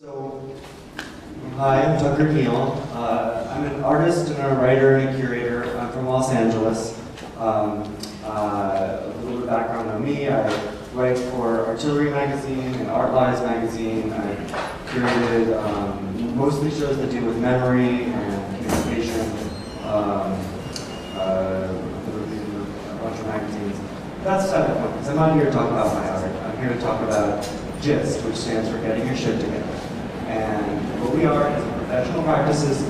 So, hi, I'm Tucker Neel. I'm an artist and a writer and a curator. I'm from Los Angeles. A little bit of background on me. I write for Artillery Magazine and Art Lives Magazine. I curated mostly shows that deal with memory and communication. A bunch of magazines. That's the type of point, because I'm not here to talk about my art. I'm here to talk about GYST, which stands for Getting Your Shit Together. And what we are is a professional practices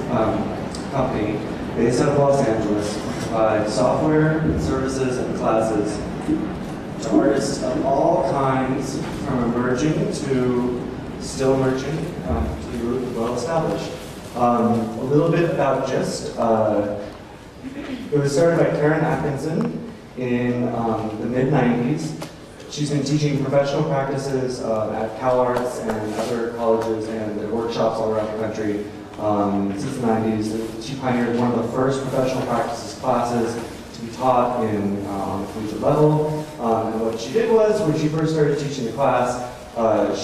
company based out of Los Angeles. We provide software, services, and classes to artists of all kinds, from emerging to still emerging to well-established. A little bit about GYST. It was started by Karen Atkinson in the mid-90s. She's been teaching professional practices at CalArts and other colleges and at workshops all around the country since the 90s. She pioneered one of the first professional practices classes to be taught on the collegiate level. And what she did was, when she first started teaching the class,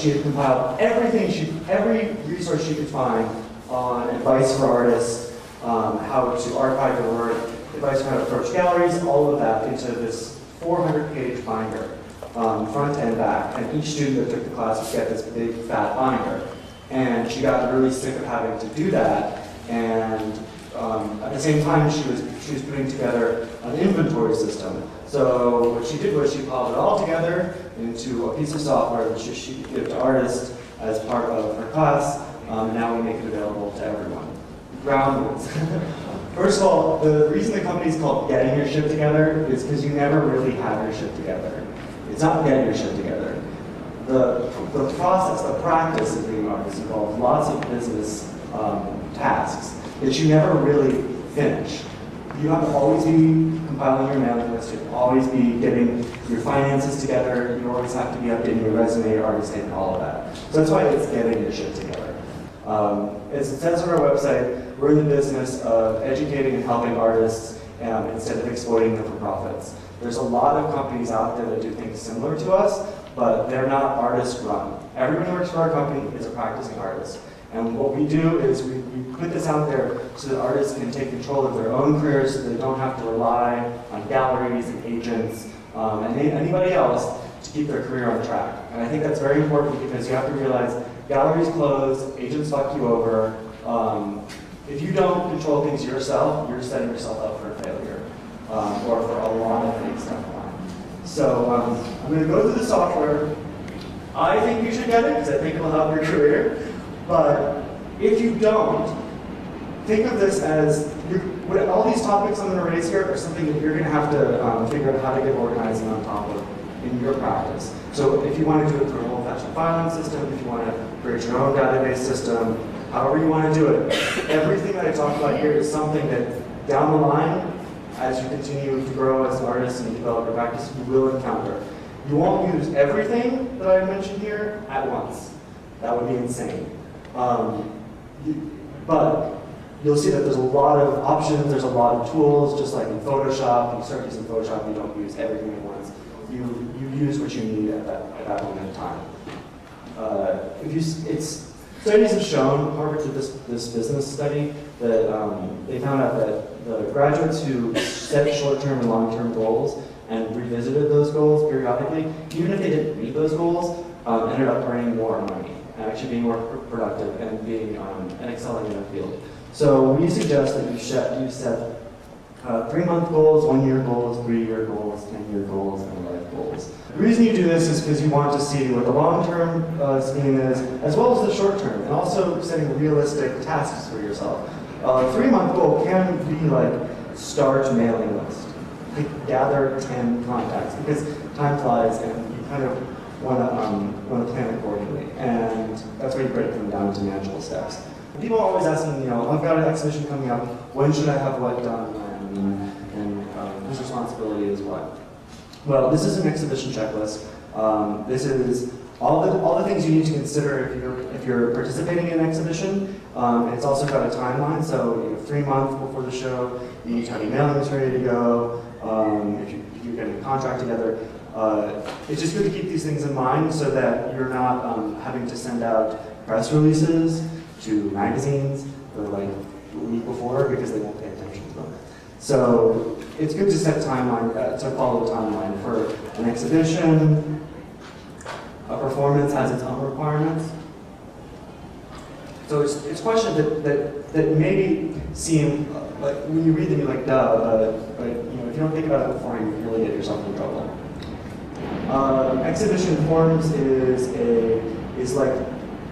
she had compiled every resource she could find on advice for artists, how to archive their work, advice on how to approach galleries, all of that into this 400-page binder. Front and back, and each student that took the class would get this big fat binder. And she got really sick of having to do that, and at the same time she was putting together an inventory system. So what she did was she piled it all together into a piece of software that she could give to artists as part of her class. Now we make it available to everyone. Ground rules. First of all, the reason the company is called Getting Your Shit Together is because you never really have your shit together. It's not getting your shit together. The process, the practice of being an artist involves lots of business tasks that you never really finish. You have to always be compiling your mailing list, you have to always be getting your finances together, you always have to be updating your resume, your artist statement, all of that. So that's why it's getting your shit together. As it says on our website, we're in the business of educating and helping artists instead of exploiting them for profits. There's a lot of companies out there that do things similar to us, but they're not artist-run. Everyone who works for our company is a practicing artist. And what we do is we put this out there so that artists can take control of their own careers, so they don't have to rely on galleries and agents and anybody else to keep their career on track. And I think that's very important, because you have to realize galleries close, agents fuck you over. If you don't control things yourself, you're setting yourself up for failure. Or for a lot of things down the line. So I'm going to go through the software. I think you should get it, because I think it'll help your career. But if you don't, think of this as, all these topics I'm going to raise here are something that you're going to have to figure out how to get organized and on top of in your practice. So if you want to do it through an old-fashioned filing system, if you want to create your own database system, however you want to do it, everything that I talk about here is something that down the line, as you continue to grow as an artist and develop your practice, you will encounter. You won't use everything that I mentioned here at once. That would be insane. But you'll see that there's a lot of options, there's a lot of tools, just like in Photoshop. You start using Photoshop, you don't use everything at once. You use what you need at that moment in time. Studies have shown, Harvard did this business study, that they found out that the graduates who set short-term and long-term goals and revisited those goals periodically, even if they didn't meet those goals, ended up earning more money and actually being more productive and being and excelling in their field. So we suggest that you set 3-month goals, 1-year goals, 3-year goals, 10-year goals, and life goals. The reason you do this is because you want to see what the long-term scheme is, as well as the short-term, and also setting realistic tasks for yourself. A 3-month goal can be like start mailing list. Gather 10 contacts, because time flies and you kind of want to plan accordingly. And that's why you break them down into manageable steps. People are always asking, I've got an exhibition coming up, when should I have what done, and whose responsibility is what? Well, this is an exhibition checklist. This is all the things you need to consider if you're participating in an exhibition. It's also got a timeline, so 3 months before the show, you need to have your mailings ready to go. If you're getting a contract together, It's just good to keep these things in mind so that you're not having to send out press releases to magazines or like a week before because they won't pay attention to them. So it's good to set timeline, to follow the timeline for an exhibition. A performance has its own requirements. So it's questions that maybe seem like when you read them you're like duh, but if you don't think about it before, you really get yourself in trouble. Exhibition forms is like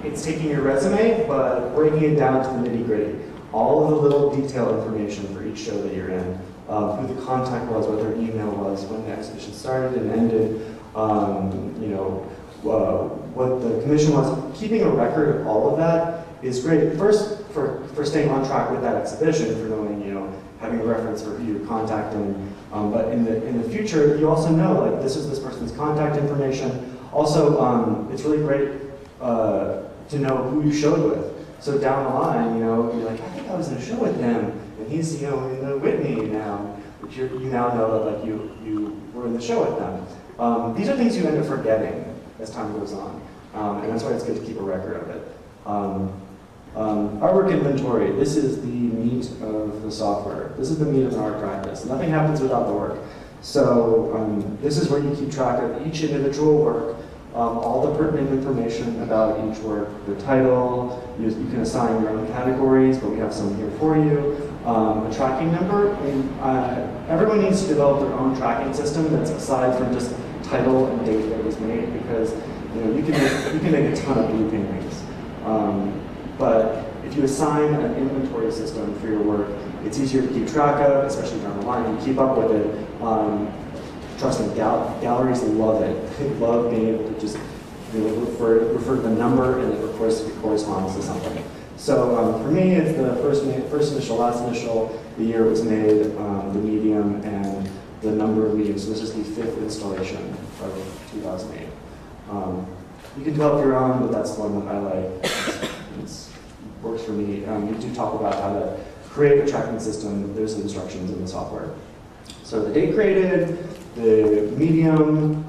it's taking your resume but breaking it down to the nitty-gritty. All of the little detailed information for each show that you're in, who the contact was, what their email was, when the exhibition started and ended, what the commission was. Keeping a record of all of that is great. First, for staying on track with that exhibition, for knowing, having a reference for who you're contacting. But in the future, you also know, like, this is this person's contact information. Also, it's really great to know who you showed with. So down the line, you're like, I think I was in a show with him, and he's, in the Whitney now. But you now know that, like, you were in the show with them. These are things you end up forgetting as time goes on, and that's why it's good to keep a record of it. Artwork inventory. This is the meat of the software. This is the meat of an art practice. Nothing happens without the work. So this is where you keep track of each individual work, all the pertinent information about each work, the title. You can assign your own categories, but we have some here for you. A tracking number. Everyone needs to develop their own tracking system that's aside from just title and date that it was made, because you can make a ton of blue paintings. But if you assign an inventory system for your work, it's easier to keep track of, especially down the line. You keep up with it. Trust me, galleries love it. They love being able to just refer to the number and it corresponds to something. So for me, it's the first initial, last initial, the year it was made, the medium, and the number of mediums. So this is the 5th installation of 2008. You can develop your own, but that's the one that I like. It works for me. We do talk about how to create a tracking system. There's instructions in the software. So the date created, the medium,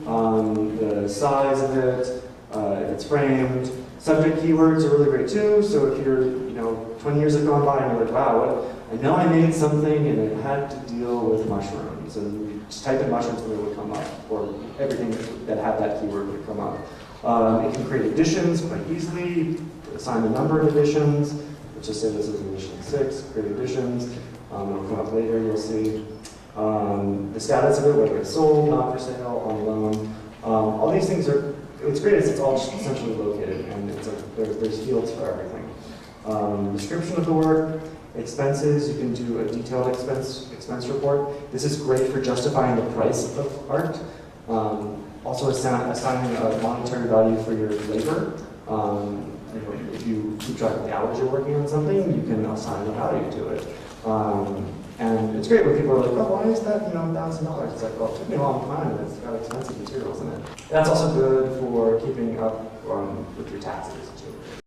the size of it, if it's framed. Subject keywords are really great too. So if you're, 20 years have gone by and you're like, wow, I know I made something and it had to deal with mushrooms. And you just type in mushrooms and it would come up, or everything that had that keyword would come up. It can create editions quite easily, assign the number of editions. Let's just say this is edition 6, create editions. It'll come up later, you'll see. The status of it, whether it's sold, not for sale, on loan. All these things it's great as it's all just essentially located, and there's fields for everything. Description of the work, expenses, you can do a detailed expense report. This is great for justifying the price of art. Also assigning a monetary value for your labor. If you keep track of the hours you're working on something, you can assign a value to it. And it's great when people are like, oh, why is that, $1,000? It's like, well, it took me a long time, and it's got expensive materials in it. That's also good for keeping up with your taxes.